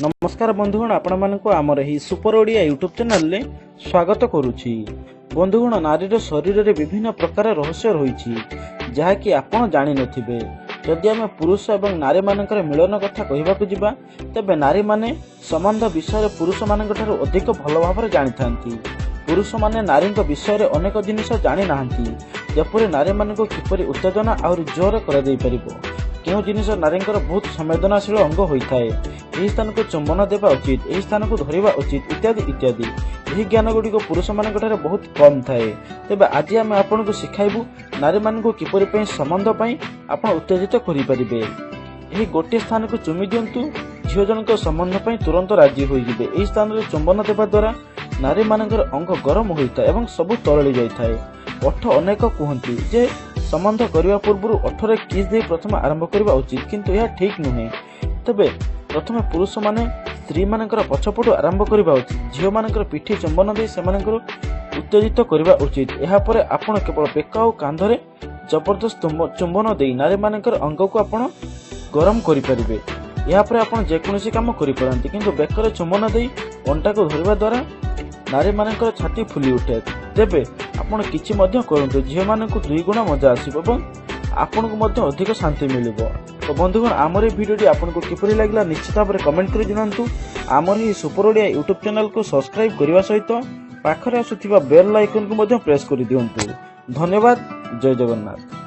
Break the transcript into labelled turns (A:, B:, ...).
A: नमस्कार बंधुगण आपण ही सुपर ओडिया यूट्यूब चैनल ले स्वागत करुछि। बंधुगण नारीर शरीर में विभिन्न प्रकार रहस्य रही जहाँकि आपण जानि नथिबे। जदि आम पुरुष एवं नारी मानकर मिलन कथा कहबाकू जिबा तेबे नारी माने संबंध विषय पुरुष मानक ठारू अधिक भल भाव जानि थांती। पुरुष माने नारी विषय रे अनेक जिनिस जानि नाहंती, जेपरि नारी मानक किपरि उत्तेजना और जोर कर दे परिबो, केउ जिनिस नारी बहुत संवेदनशील अंग होता है, यही स्थान को चुंबन देवा उचित, यही स्थान को धरवा उचित इत्यादि इत्यादि। यही ज्ञान गुड़िक पुरुष मान बहुत कम थाए। तेज आज आम आपन को शिखाइबू नारी मान किपरि संबंध आप उत्तेजित करें। यही गोटे स्थान को चुमी दिंतु, झील जन संबंध तुरंत राजी होइजिबे। एही स्थान में चुंबन देवा द्वारा नारी मानकर अंग गरम होता है एवं सबू तरली जाए। ओठ अनेक कहती जे संबंध करने पूर्व ओठरे किस दे प्रथम आरंभ करने उचित, किंतु यह ठीक नुहे। तेबे प्रथम पुरुष माने स्त्री मानकर पछपट आरंभ करने उचित, झील मानकर पिठी चुंबन दे से उत्तेजित करने उचित। यापर आपण केवल बेक और कांधरे जबरदस्त चुंबन दे नारी मानकर अंग को आपण गरम करें। यापर आपण जेकोसी काम करपारती, किंतु बेकर चुंबन दे अंटा को धरवा द्वारा नारी मानकर छाती फुली उठे। तेबे आपण किछि मध्य करंतु, झील मानकु दुई गुणा मजा आसीबो एवं आपनको मध्य अधिक शांति मिलिबो। तो बंधुगण आमर ये वीडियोटी आपनको किपरि लागला निश्चित भाव में कमेंट कर जणांतु। आमर ही सुपर ओडिया यूट्यूब चैनल को सब्सक्राइब करने सहित पाखरे आसुथिबा बेल आइकन को मध्य प्रेस कर दियंतु। धन्यवाद। जय जगन्नाथ।